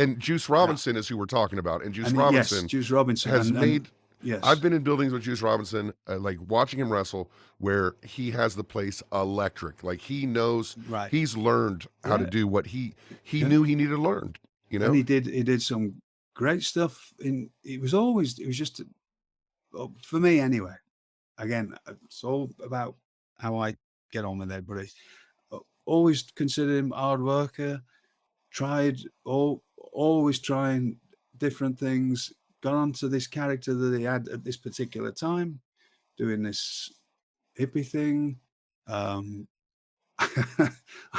And Juice Yeah. Robinson is who we're talking about. And Juice And yes, Robinson Juice Robinson has made. yes, I've been in buildings with Juice Robinson, like watching him wrestle, where he has the place electric. Like he knows, right. he's learned how to Yeah, do what he yeah. knew he needed to learn. You And know, he did some great stuff. It was just for me anyway. Again, it's all about how I get on with everybody. Always considered him a hard worker. Always trying different things. Got onto this character that he had at this particular time, doing this hippie thing. I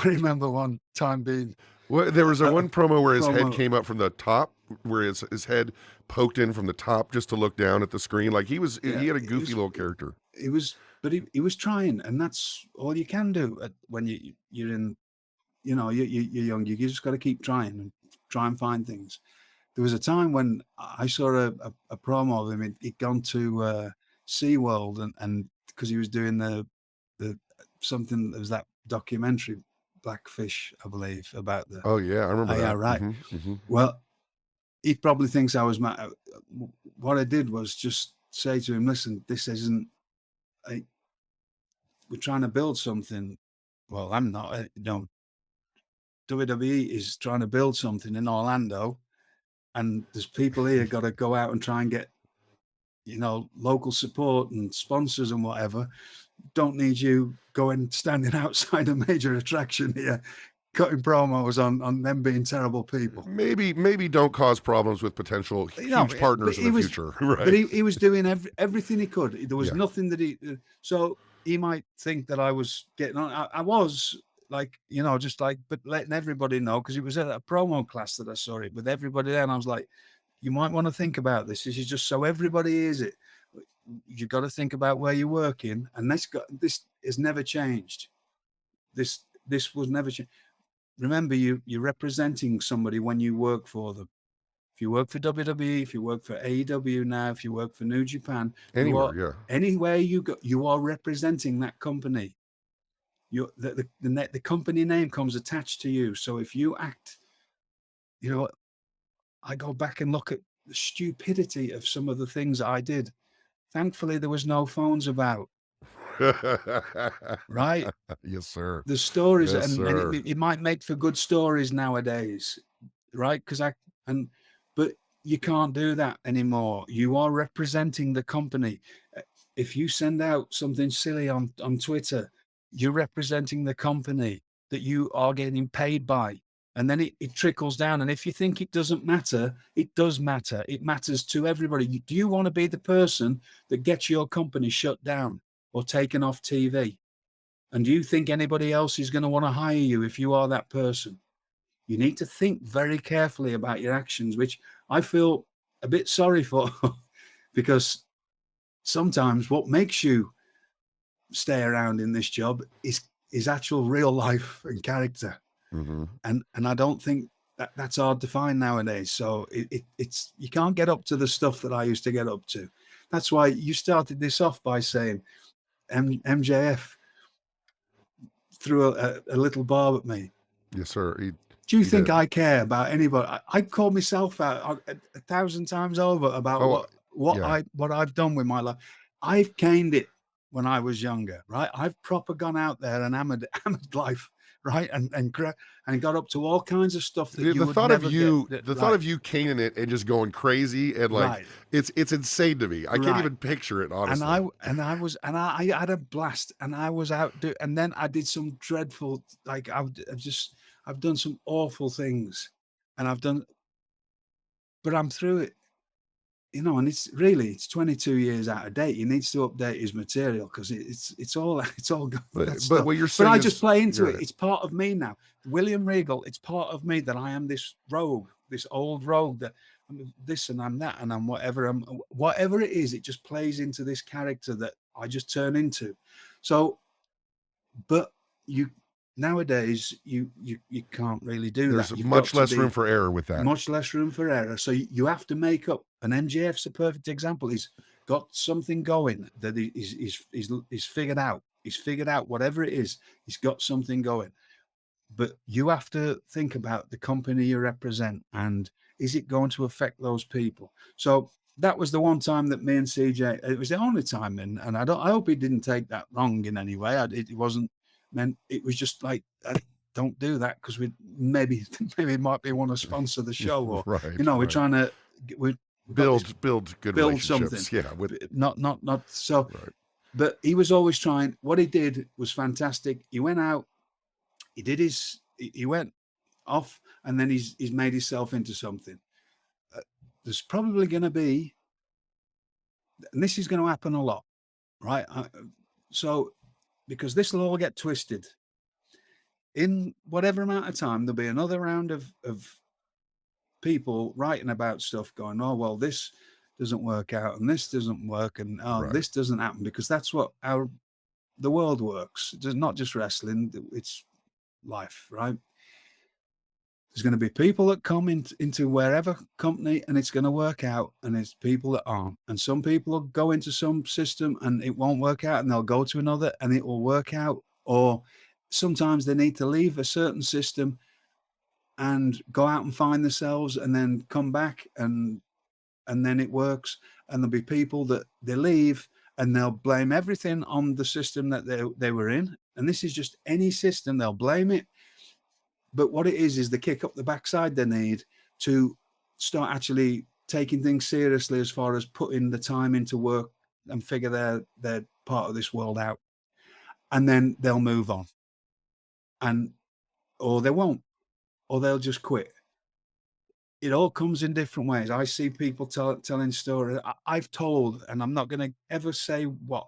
remember one time being well, there was a a one promo where his head promo. came up from the top, where his head poked in from the top just to look down at the screen. Like Yeah, he had a goofy little character. but he was trying, and that's all you can do when you're in, you're young. You just got to keep trying and try and find things. There was a time when I saw a promo of him. He'd gone to Seaworld, and because he was doing the something, there was that documentary Blackfish, I believe, about the. Oh yeah, I remember Oh yeah, that. right. Well, he probably thinks I was mad. What I did was just say to him, "Listen, this isn't. We're trying to build something. Well, I'm not. WWE is trying to build something in Orlando, and there's people here got to go out and try and get, local support and sponsors and whatever. Don't need you going standing outside a major attraction here, cutting promos on them being terrible people. Maybe don't cause problems with potential huge partners in the future, right? But he was doing everything he could. There was Yeah. nothing that he. So he might think that I was getting on. I was like, just like, but letting everybody know, because it was at a promo class that I saw it with everybody there, and I was like, you might want to think about this. This is just so everybody hears it. You got to think about where you're working, and this has never changed. This was never changed. Remember, you're representing somebody when you work for them. If you work for WWE, if you work for AEW now, if you work for New Japan, Anywhere, yeah. Anywhere you go, you are representing that company. The company name comes attached to you. So if you act, I go back and look at the stupidity of some of the things that I did. Thankfully, there was no phones about. Right? Yes, sir. The stories, Yes, and sir. it might make for good stories nowadays, right? But you can't do that anymore. You are representing the company. If you send out something silly on Twitter, you're representing the company that you are getting paid by. And then it trickles down. And if you think it doesn't matter, it does matter. It matters to everybody. Do you want to be the person that gets your company shut down or taken off TV? And do you think anybody else is going to want to hire you if you are that person? You need to think very carefully about your actions, which I feel a bit sorry for, because sometimes what makes you stay around in this job is actual real life and character. And I don't think that's hard to find nowadays. So it's you can't get up to the stuff that I used to get up to. That's why you started this off by saying MJF threw a little barb at me. Yes, sir. Do you think I care about anybody? I call myself out 1,000 times over about what I've done with my life. I've caned it when I was younger, right? I've proper gone out there and hammered life, right? And got up to all kinds of stuff that you would never get. The thought of you caning it and just going crazy and like it's insane to me. I can't even picture it, honestly. And I had a blast, and I was out and then I did some dreadful, like I've done some awful things, and but I'm through it, and it's 22 years out of date. He needs to update his material because it's all gone. But what you're saying, I just play into it. It's part of me now. William Regal, it's part of me that I am this rogue, this old rogue, that I'm this and I'm that and I'm whatever it is. It just plays into this character that I just turn into. So, but nowadays you can't really do that. There's much less room for error with that. Much less room for error. So you have to make up. And MJF's a perfect example. He's got something going that he's figured out. He's figured out whatever it is. He's got something going. but you have to think about the company you represent and is it going to affect those people? So that was the one time that me and CJ, it was the only time, and I hope it didn't take that long in any way. It wasn't meant, it was just like, don't do that because we maybe, maybe it might be want to sponsor the show, or, Right, we're right. trying to, we've got this, Build good build something, relationships. Yeah, with not so, right. but he was always trying. What he did was fantastic. He went out, he did he went off, and then he's made himself into something. Uh, there's probably going to be, and this is going to happen a lot, right? So, because this will all get twisted in whatever amount of time, there'll be another round of people writing about stuff, going, "Oh well, this doesn't work out, and this doesn't work, and oh, Right. this doesn't happen," because that's what our the world works. It's not just wrestling; it's life, right? There's going to be people that come into wherever company and it's going to work out, and there's people that aren't. And some people will go into some system and it won't work out, and they'll go to another and it will work out. Or sometimes they need to leave a certain system and go out and find themselves and then come back, and then it works. And there'll be people that they leave and they'll blame everything on the system that they were in. And this is just any system, they'll blame it, but what it is the kick up the backside they need to start actually taking things seriously as far as putting the time into work and figure their part of this world out. And then they'll move on. And or they won't, or they'll just quit. It all comes in different ways. I see people telling stories. I've told, and I'm not going to ever say what,